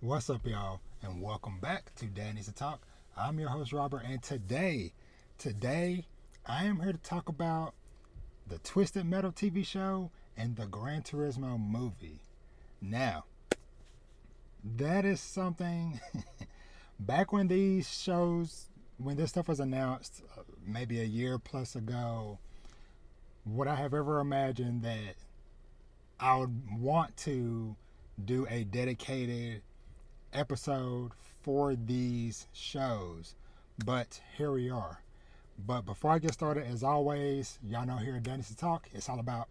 What's up, y'all, and welcome back to Dad Needs to Talk. I'm your host, Robert, and today, I am here to talk about the Twisted Metal TV show and the Gran Turismo movie. Now, that is something, back when these shows, when this stuff was announced, maybe a year plus ago, would I have ever imagined that I would want to do a dedicated episode for these shows? But here we are. But before I get started, as always, y'all know here at Dynasty Talk, it's all about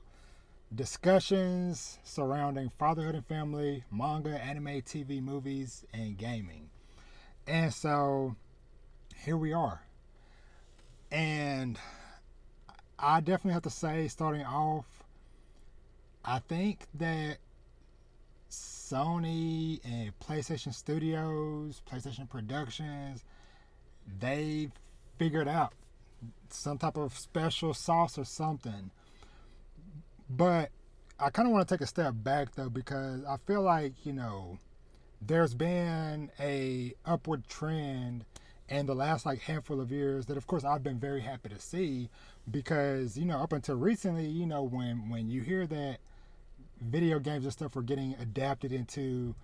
discussions surrounding fatherhood and family, manga, anime, TV, movies, and gaming. And so here we are. And I definitely have to say, starting off, I think that Sony and PlayStation Studios, PlayStation Productions, they figured out some type of special sauce or something. But I kind of want to take a step back though, because I feel like, there's been a upward trend in the last like handful of years that of course I've been very happy to see, because up until recently, when you hear that video games and stuff were getting adapted into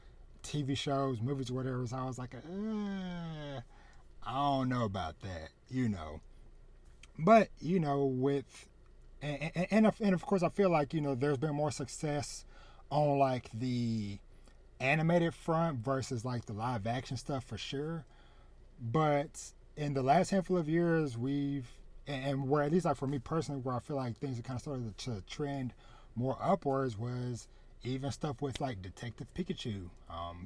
TV shows, movies, whatever, so I was like, I don't know about that. But with and of course I feel like there's been more success on like the animated front versus like the live action stuff for sure. But in the last handful of years, and where at least like for me personally, where I feel like things have kind of started to trend more upwards was even stuff with like Detective Pikachu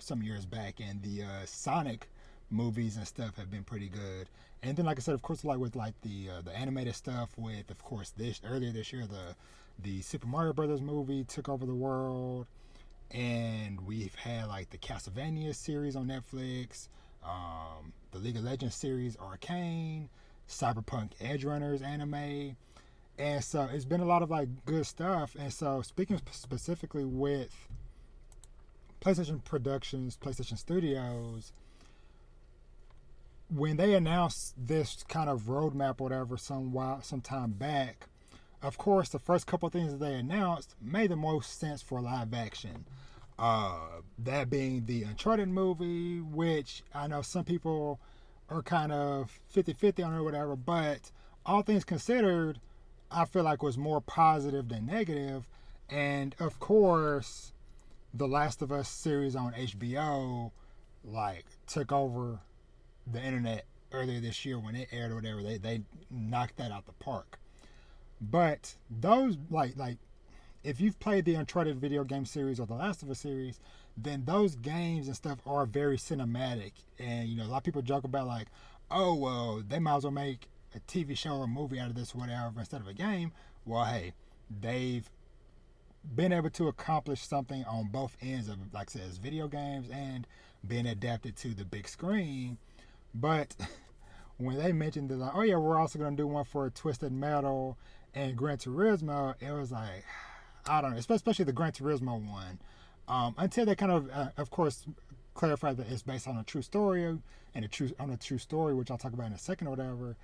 some years back, and the Sonic movies and stuff have been pretty good. And then like I said, of course, like with like the animated stuff with of course this earlier this year the Super Mario Brothers movie took over the world, and we've had like the Castlevania series on Netflix, the League of Legends series Arcane, Cyberpunk Edge Runners anime. And so it's been a lot of like good stuff. And so speaking specifically with PlayStation Productions, PlayStation Studios, when they announced this kind of roadmap or whatever some time back, of course the first couple of things that they announced made the most sense for live action. That being the Uncharted movie, which I know some people are kind of 50-50 on it or whatever, but all things considered, I feel like was more positive than negative. And of course, the Last of Us series on HBO like took over the internet earlier this year when it aired or whatever. They knocked that out the park. But those like if you've played the Uncharted video game series or the Last of Us series, then those games and stuff are very cinematic. And a lot of people joke about like, oh well, they might as well make a TV show or a movie out of this, whatever, instead of a game. Well, hey, they've been able to accomplish something on both ends of, like I said, video games and being adapted to the big screen. But when they mentioned that, like, oh yeah, we're also going to do one for Twisted Metal and Gran Turismo, it was like, I don't know, especially the Gran Turismo one. Until they kind of course, clarified that it's based on a true story and a true story, which I'll talk about in a second or whatever.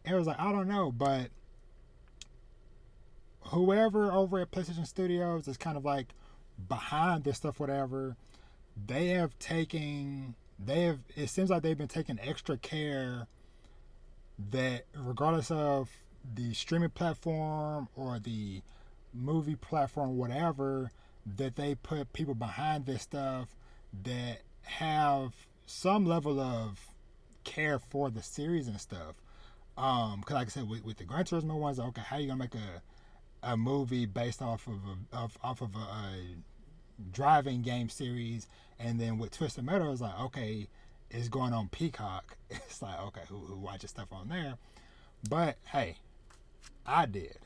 It was like, I don't know, but whoever over at PlayStation Studios is kind of like behind this stuff, whatever, it seems like they've been taking extra care that regardless of the streaming platform or the movie platform, whatever, that they put people behind this stuff that have some level of care for the series and stuff. Cause like I said, with the Gran Turismo ones, okay, how you gonna make a movie based off of a driving game series, and then with Twisted Metal, it's like, okay, it's going on Peacock. It's like, okay, who watches stuff on there? But hey, I did.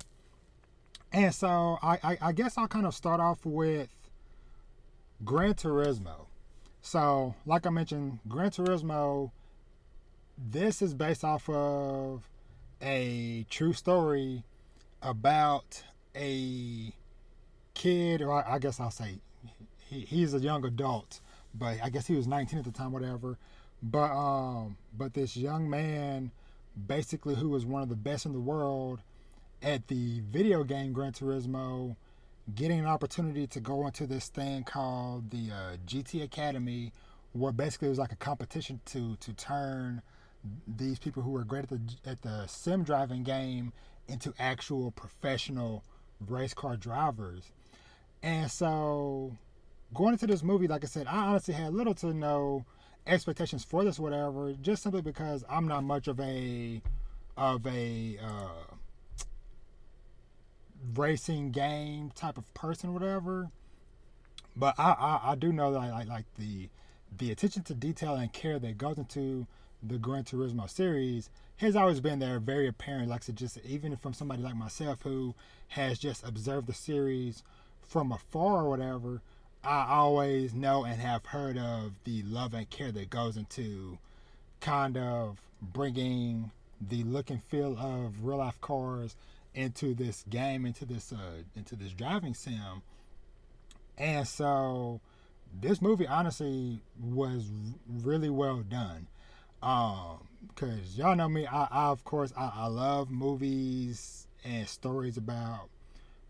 And so I guess I'll kind of start off with Gran Turismo. So, like I mentioned, Gran Turismo, this is based off of a true story about a kid, or I guess I'll say he's a young adult, but I guess he was 19 at the time, whatever. But this young man, basically, who was one of the best in the world at the video game Gran Turismo, getting an opportunity to go into this thing called the GT Academy, where basically it was like a competition to turn these people who were great at the sim driving game into actual professional race car drivers. And so going into this movie, like I said, I honestly had little to no expectations for this, whatever, just simply because I'm not much of a racing game type of person, whatever. But I do know that I like the attention to detail and care that goes into the Gran Turismo series has always been there, very apparent. Like I said, just even from somebody like myself who has just observed the series from afar or whatever, I always know and have heard of the love and care that goes into kind of bringing the look and feel of real life cars into this game, into this driving sim. And so this movie honestly was really well done. Because y'all know me, I of course I love movies and stories about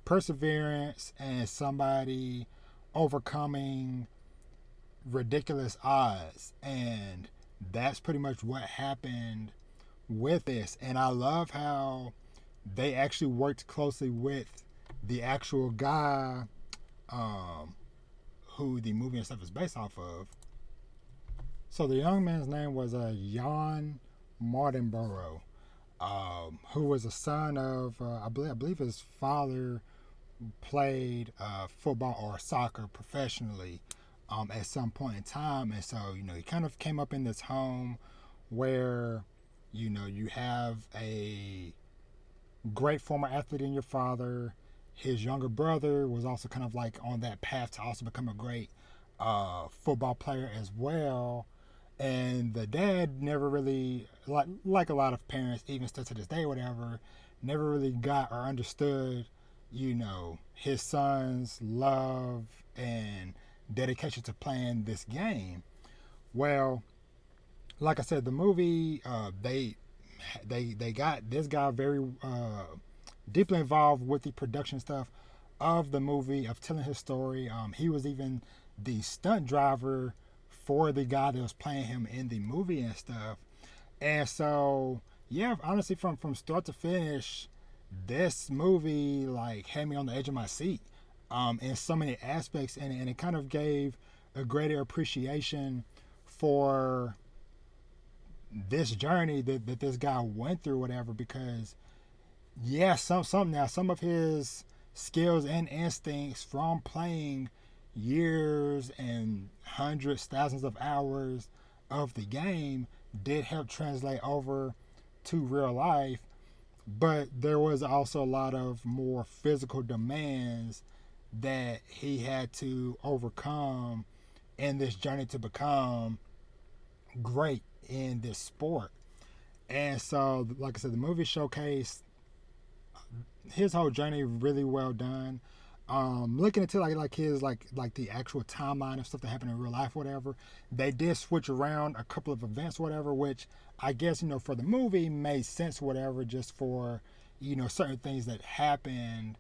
perseverance and somebody overcoming ridiculous odds, and that's pretty much what happened with this. And I love how they actually worked closely with the actual guy who the movie and stuff is based off of. So the young man's name was Jan Martinborough, who was a son of I believe his father played football or soccer professionally at some point in time. And so he kind of came up in this home where you have a great former athlete in your father. His younger brother was also kind of like on that path to also become a great football player as well. And the dad never really, like a lot of parents, even still to this day, whatever, never really got or understood, his son's love and dedication to playing this game. Well, like I said, the movie they got this guy very deeply involved with the production stuff of the movie, of telling his story. He was even the stunt driver for the guy that was playing him in the movie and stuff. And so, yeah, honestly, from start to finish, this movie like had me on the edge of my seat in so many aspects, and it kind of gave a greater appreciation for this journey that this guy went through, whatever. Because yeah, some of his skills and instincts from playing years and hundreds, thousands of hours of the game did help translate over to real life. But there was also a lot of more physical demands that he had to overcome in this journey to become great in this sport. And so, like I said, the movie showcased his whole journey really well done. Looking into like his like the actual timeline of stuff that happened in real life, whatever. They did switch around a couple of events, whatever, which I guess for the movie made sense, whatever, just for certain things that happened,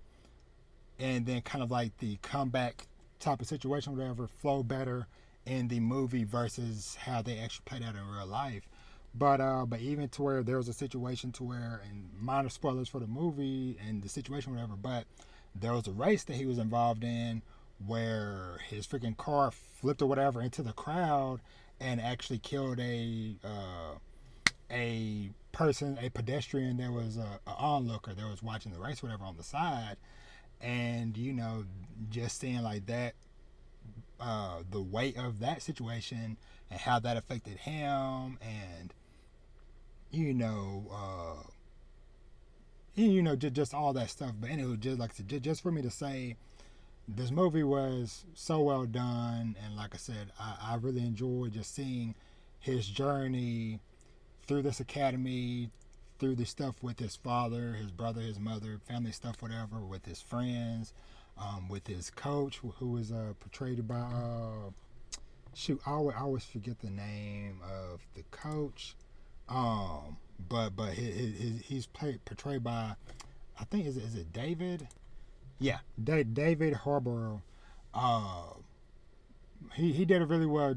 and then kind of like the comeback type of situation, whatever, flow better in the movie versus how they actually played out in real life. But even to where there was a situation to where, and minor spoilers for the movie and the situation, whatever, but there was a race that he was involved in where his freaking car flipped or whatever into the crowd and actually killed a pedestrian that was a onlooker that was watching the race, whatever, on the side. And just seeing like that, the weight of that situation and how that affected him, and just all that stuff. But anyway, just like I said, just for me to say, this movie was so well done, and like I said, I really enjoyed just seeing his journey through this academy, through the stuff with his father, his brother, his mother, family stuff, whatever, with his friends, with his coach, who was portrayed by shoot, I always forget the name of the coach. But he's portrayed by, I think, is it David? Yeah, David Harbour. Uh, he did a really well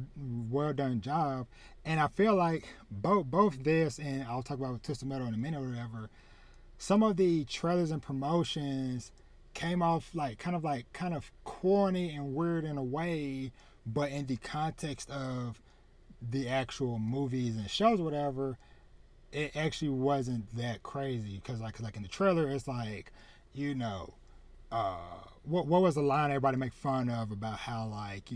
done job, and I feel like both this, and I'll talk about Twisted Metal in a minute or whatever. Some of the trailers and promotions came off kind of corny and weird in a way, but in the context of the actual movies and shows or whatever, it actually wasn't that crazy. Because like in the trailer, it's like, you know, uh, what was the line everybody make fun of about how, like,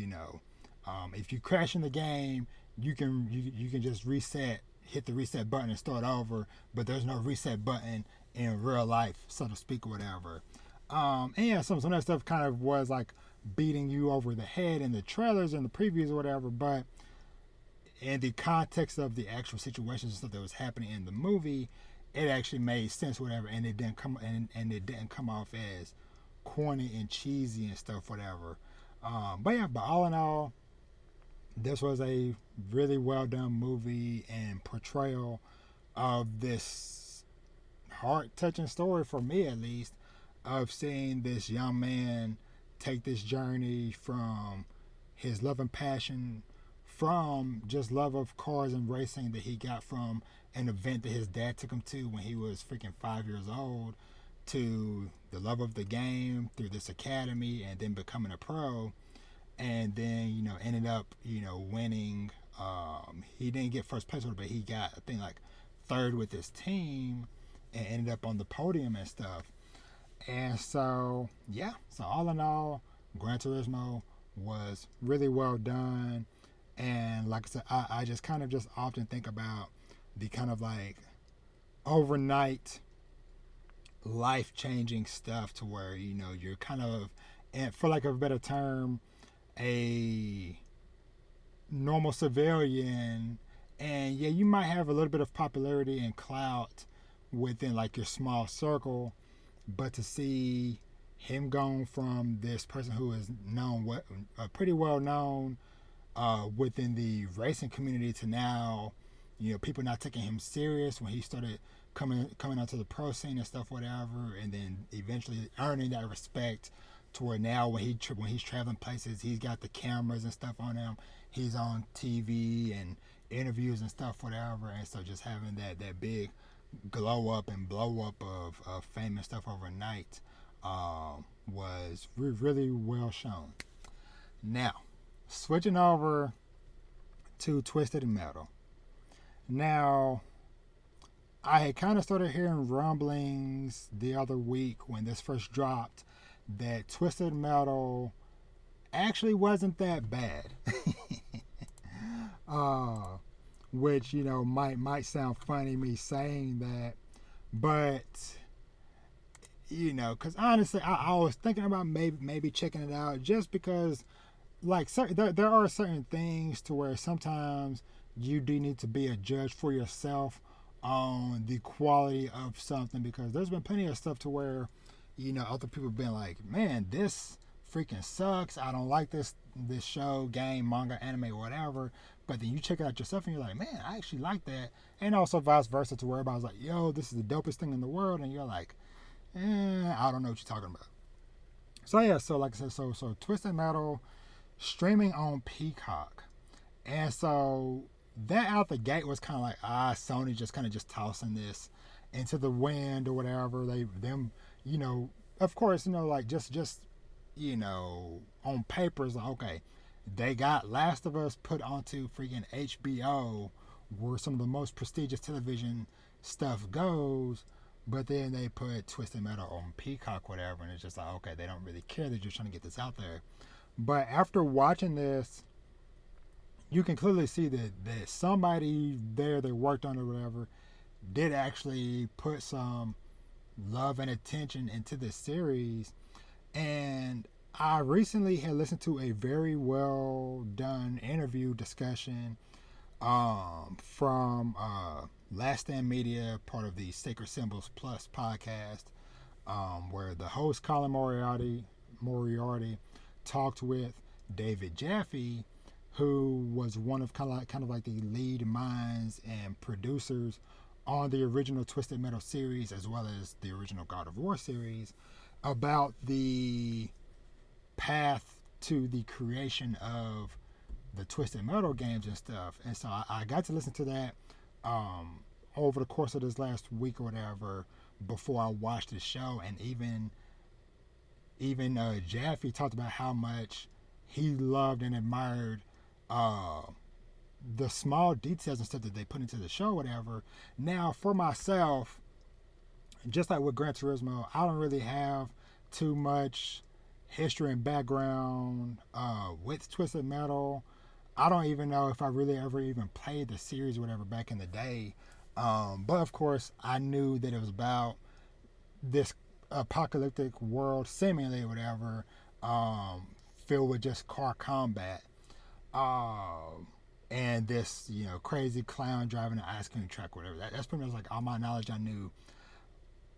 if you crash in the game, you can just hit the reset button and start over, but there's no reset button in real life, so to speak, or whatever. And yeah, some of that stuff kind of was like beating you over the head in the trailers and the previews or whatever, but in the context of the actual situations and stuff that was happening in the movie, it actually made sense, whatever, and it didn't come off as corny and cheesy and stuff, whatever. But yeah, but all in all, this was a really well done movie and portrayal of this heart touching story, for me at least, of seeing this young man take this journey from his love and passion, from just love of cars and racing that he got from an event that his dad took him to when he was freaking 5 years old, to the love of the game through this academy and then becoming a pro, and then ended up winning. He didn't get first place with it, but he got, I think, like third with his team and ended up on the podium and stuff. And so yeah, so all in all, Gran Turismo was really well done. And like I said, I just kind of just often think about the kind of like overnight life changing stuff to where you're kind of, and for like a better term, a normal civilian, and yeah, you might have a little bit of popularity and clout within like your small circle, but to see him going from this person who is known, pretty well known within the racing community, to now, people not taking him serious when he started coming onto the pro scene and stuff, whatever, and then eventually earning that respect to where now when he's traveling places, he's got the cameras and stuff on him. He's on TV and interviews and stuff, whatever, and so just having that big glow up and blow up of fame and stuff overnight was really well shown. Now, switching over to Twisted Metal. Now, I had kind of started hearing rumblings the other week when this first dropped that Twisted Metal actually wasn't that bad. Which might sound funny me saying that, but because honestly, I was thinking about maybe checking it out, just because like there are certain things to where sometimes you do need to be a judge for yourself on the quality of something, because there's been plenty of stuff to where other people have been like, man, this freaking sucks, I don't like this show, game, manga, anime, whatever, but then you check it out yourself and you're like, man, I actually like that. And also vice versa, to where everybody's like, yo, this is the dopest thing in the world, and you're like, I don't know what you're talking about. So yeah, so like I said, so Twisted Metal streaming on Peacock. And so that out the gate was kind of like, Sony just kind of just tossing this into the wind or whatever. Of course, like just on paper, it's like, okay, they got Last of Us put onto freaking HBO, where some of the most prestigious television stuff goes, but then they put Twisted Metal on Peacock, whatever, and it's just like, okay, they don't really care, they're just trying to get this out there. But after watching this, you can clearly see that somebody there that worked on it or whatever did actually put some love and attention into this series. And I recently had listened to a very well done interview discussion from Last Stand Media, part of the Sacred Symbols Plus podcast, where the host Colin Moriarty talked with David Jaffe who was one of kind of like the lead minds and producers on the original Twisted Metal series as well as the original God of War series, about the path to the creation of the Twisted Metal games and stuff. And so I got to listen to that over the course of this last week or whatever before I watched the show. And even Jaffe talked about how much he loved and admired uh, the small details and stuff that they put into the show, whatever. Now, for myself, just like with Gran Turismo, I don't really have too much history and background with Twisted Metal. I don't even know if I really ever even played the series or whatever back in the day. But of course, I knew that it was about this apocalyptic world, seemingly whatever, filled with just car combat. And this, crazy clown driving an ice cream truck, whatever. That's pretty much like all my knowledge I knew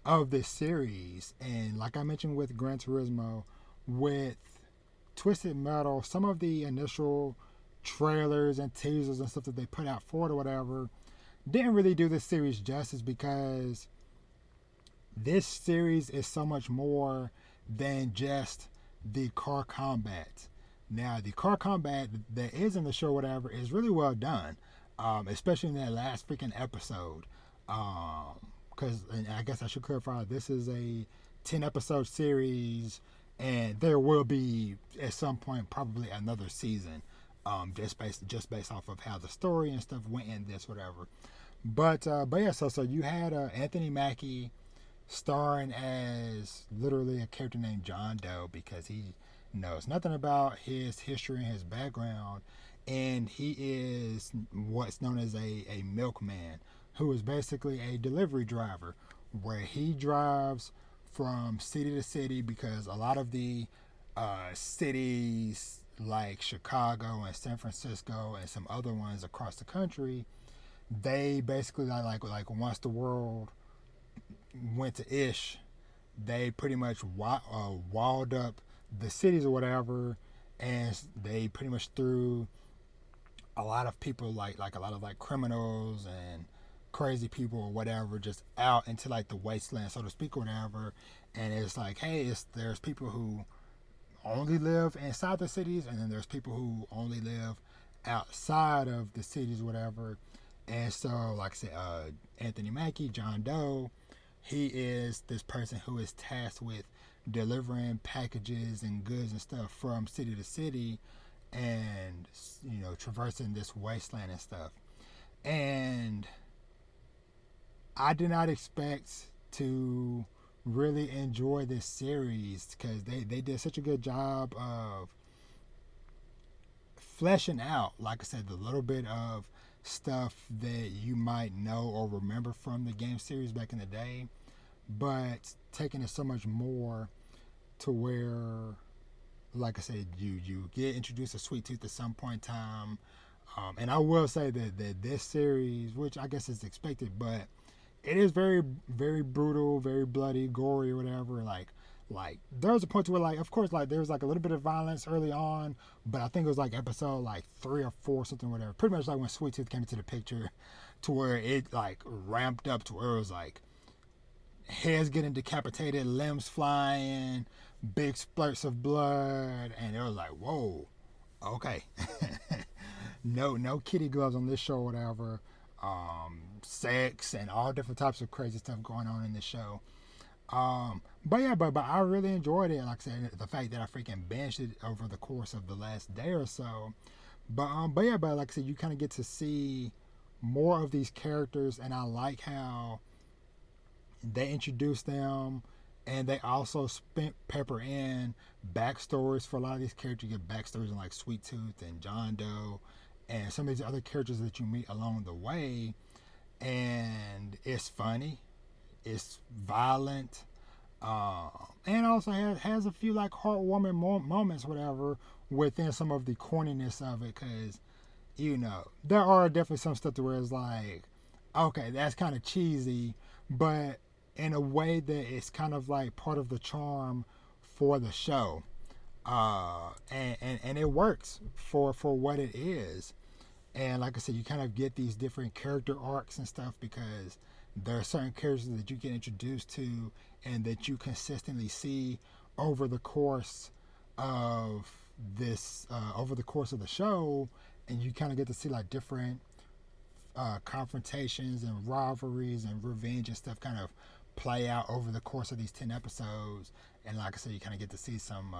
of this series. And like I mentioned with Gran Turismo, with Twisted Metal, some of the initial trailers and teasers and stuff that they put out for it or whatever didn't really do this series justice, because this series is so much more than just the car combat. Now, the car combat that is in the show, whatever, is really well done, especially in that last freaking episode. Because, and I guess I should clarify, this is a 10-episode series, and there will be at some point probably another season, just based off of how the story and stuff went in this, whatever. But yeah, so you had Anthony Mackie starring as literally a character named John Doe, because he knows nothing about his history and his background, and he is what's known as a milkman, who is basically a delivery driver, where he drives from city to city, because a lot of the cities like Chicago and San Francisco and some other ones across the country, they basically like once the world went to ish, they pretty much walled up the cities or whatever, and they pretty much threw a lot of people like a lot of like criminals and crazy people or whatever just out into like the wasteland, so to speak, or whatever. And it's like, hey, there's people who only live inside the cities, and then there's people who only live outside of the cities, whatever. And so, like I said, Anthony Mackie, John Doe, he is this person who is tasked with delivering packages and goods and stuff from city to city, and traversing this wasteland and stuff. And I did not expect to really enjoy this series, because they did such a good job of fleshing out, like I said, the little bit of stuff that you might know or remember from the game series back in the day, but taking it so much more to where, like I said, you get introduced to Sweet Tooth at some point in time. And I will say that this series, which I guess is expected, but it is very, very brutal, very bloody, gory, or whatever. Like there was a point to where, like, of course, like there was like a little bit of violence early on, but I think it was like episode like 3 or 4, something, whatever. Pretty much like when Sweet Tooth came into the picture, to where it like ramped up to where it was like heads getting decapitated, limbs flying, big splurts of blood, and it was like, whoa, okay. no kitty gloves on this show or whatever. Sex and all different types of crazy stuff going on in this show. But I really enjoyed it. Like I said, the fact that I freaking binged it over the course of the last day or so. But like I said, you kind of get to see more of these characters, and I like how they introduce them, and they also pepper in backstories for a lot of these characters. You get backstories in like Sweet Tooth and John Doe and some of these other characters that you meet along the way. And it's funny, it's violent, and also has a few like heartwarming moments, whatever, within some of the corniness of it, because there are definitely some stuff to where it's like, okay, that's kind of cheesy, but in a way that it's kind of like part of the charm for the show. And it works for what it is. And like I said, you kind of get these different character arcs and stuff because there are certain characters that you get introduced to and that you consistently see over the course of over the course of the show, and you kind of get to see like different confrontations and rivalries and revenge and stuff kind of play out over the course of these 10 episodes. And like I said, you kind of get to see some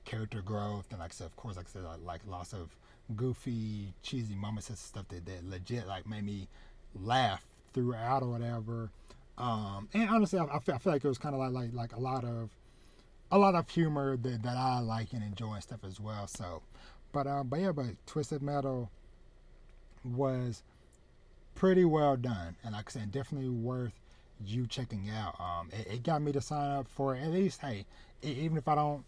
character growth, and like I said, of course, like I said, like lots of goofy, cheesy moments and stuff that legit like made me laugh throughout or whatever. And honestly, I feel like it was kind of like a lot of humor that I like and enjoy and stuff as well. So, but Twisted Metal was pretty well done, and like I said, definitely worth you checking out. It got me to sign up for at least. Hey, even if I don't,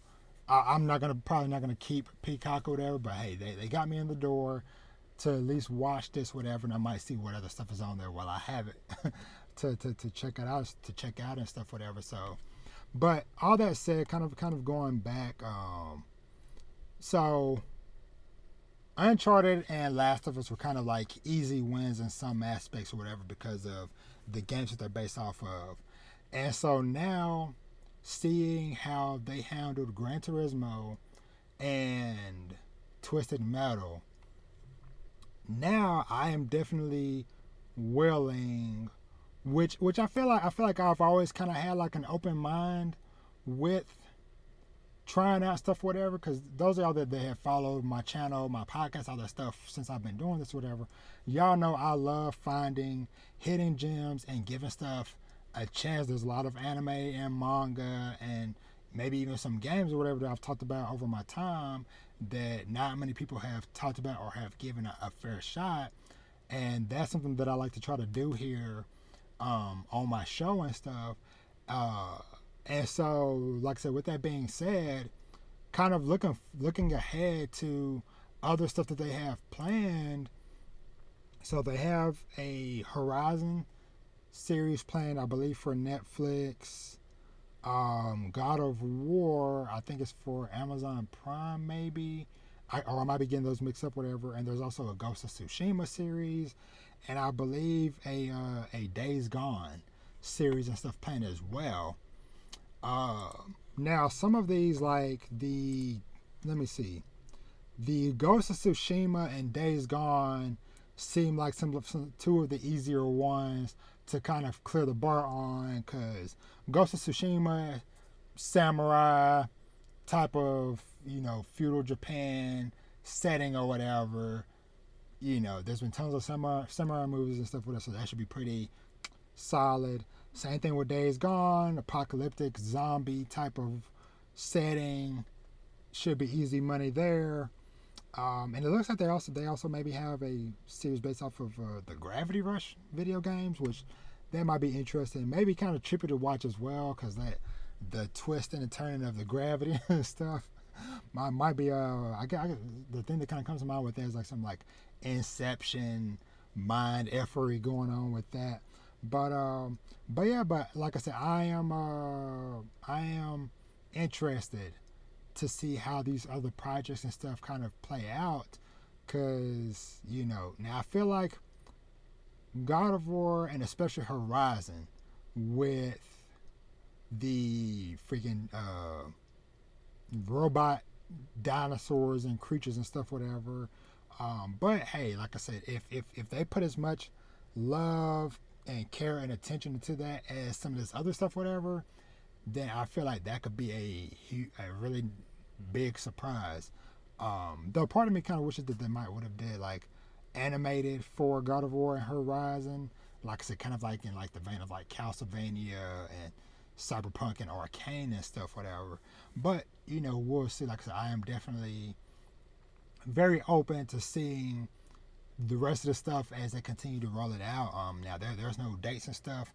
I'm not gonna probably not gonna keep Peacock or whatever. But hey, they got me in the door to at least watch this whatever, and I might see what other stuff is on there while I have it to check out and stuff whatever. So, but all that said, kind of going back. So Uncharted and Last of Us were kind of like easy wins in some aspects or whatever because of the games that they're based off of. And so now, seeing how they handled Gran Turismo and Twisted Metal, now I am definitely willing, which I feel like I've always kind of had like an open mind with trying out stuff, whatever, because those are all that have followed my channel, my podcast, all that stuff since I've been doing this, whatever. Y'all know I love finding hidden gems and giving stuff a chance. There's a lot of anime and manga and maybe even some games or whatever that I've talked about over my time that not many people have talked about or have given a fair shot. And that's something that I like to try to do here on my show and stuff. And so, like I said, with that being said, kind of looking ahead to other stuff that they have planned. So they have a Horizon series planned, I believe, for Netflix. God of War, I think it's for Amazon Prime, maybe. Or I might be getting those mixed up, whatever. And there's also a Ghost of Tsushima series, and I believe a Days Gone series and stuff planned as well. Now some of these, like let me see, the Ghost of Tsushima and Days Gone seem like some two of the easier ones to kind of clear the bar on, because Ghost of Tsushima, samurai type of, feudal Japan setting or whatever. There's been tons of samurai movies and stuff with us, so that should be pretty solid. Same thing with Days Gone, apocalyptic zombie type of setting, should be easy money there. And it looks like they also maybe have a series based off of the Gravity Rush video games, which that might be interesting. Maybe kind of trippy to watch as well, because the twist and the turning of the gravity and stuff might be the thing that kind of comes to mind with that is like some like Inception mind effery going on with that. But like I said, I am interested to see how these other projects and stuff kind of play out, because now I feel like God of War and especially Horizon with the freaking robot dinosaurs and creatures and stuff, whatever. But hey, like I said, if they put as much love and care and attention to that as some of this other stuff, whatever, then I feel like that could be a really big surprise. Though part of me kind of wishes that they would have did like animated for God of War and Horizon, like I said, kind of like in like the vein of like Castlevania and Cyberpunk and Arcane and stuff, whatever. But we'll see. Like I said, I am definitely very open to seeing the rest of the stuff as they continue to roll it out. Now there's no dates and stuff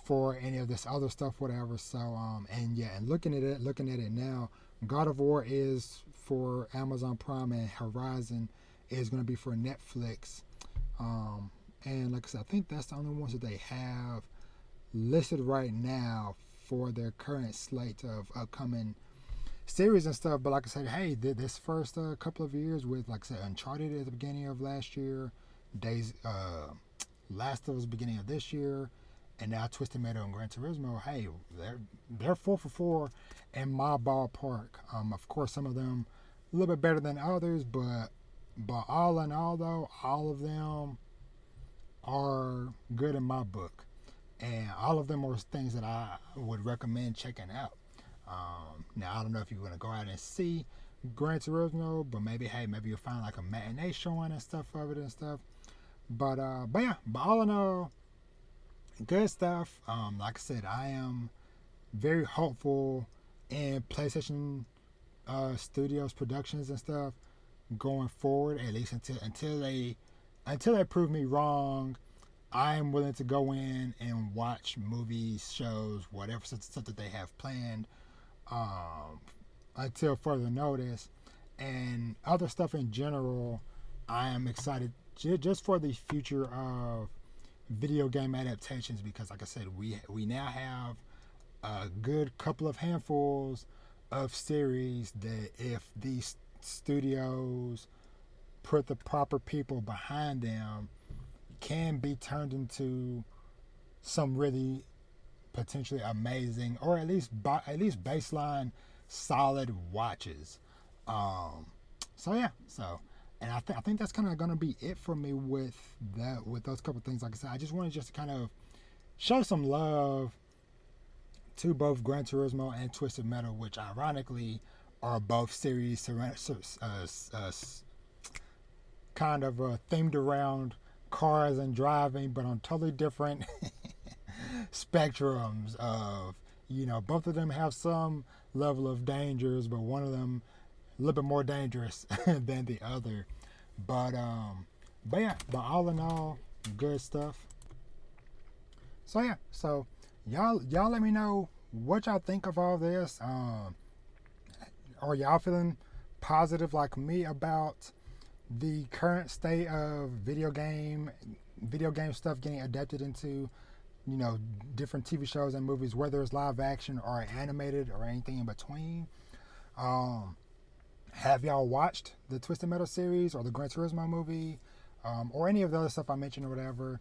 for any of this other stuff, whatever. So and looking at it now, God of War is for Amazon Prime and Horizon is going to be for Netflix. And like I said, I think that's the only ones that they have listed right now for their current slate of upcoming series and stuff. But like I said, hey, this first couple of years with, like I said, Uncharted at the beginning of last year, Days Last of Us beginning of this year, and now Twisted Metal and Gran Turismo. Hey, they're 4 for 4 in my ballpark. Of course, some of them a little bit better than others, but all in all, though, all of them are good in my book, and all of them are things that I would recommend checking out. Now I don't know if you're gonna go out and see Gran Turismo, but maybe you'll find like a matinee showing and stuff of it and stuff. But yeah, but all in all, good stuff. Like I said, I am very hopeful in PlayStation Studios productions and stuff going forward. At least until they prove me wrong, I am willing to go in and watch movies, shows, whatever stuff that they have planned, um, until further notice. And other stuff in general, I am excited just for the future of video game adaptations, because like I said, we now have a good couple of handfuls of series that, if these studios put the proper people behind them, can be turned into some really potentially amazing, or at least baseline solid watches. Um, so yeah, and I think that's kind of gonna be it for me with those couple things. Like I said, I just wanted just to kind of show some love to both Gran Turismo and Twisted Metal, which ironically are both series kind of themed around cars and driving, but on totally different spectrums of, both of them have some level of dangers, but one of them a little bit more dangerous than the other. But yeah, but all in all, good stuff. So yeah, so y'all let me know what y'all think of all this. Are y'all feeling positive like me about the current state of video game stuff getting adapted into, different TV shows and movies, whether it's live action or animated or anything in between? Um, have y'all watched the Twisted Metal series or the Gran Turismo movie, or any of the other stuff I mentioned or whatever?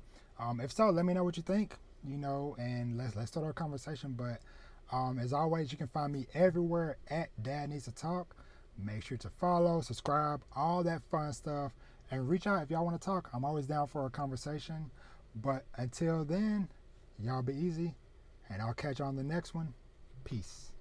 If so, let me know what you think, and let's start our conversation. But as always, you can find me everywhere at Dad Needs to Talk. Make sure to follow, subscribe, all that fun stuff, and reach out if y'all want to talk. I'm always down for a conversation. But until then, y'all be easy, and I'll catch you on the next one. Peace.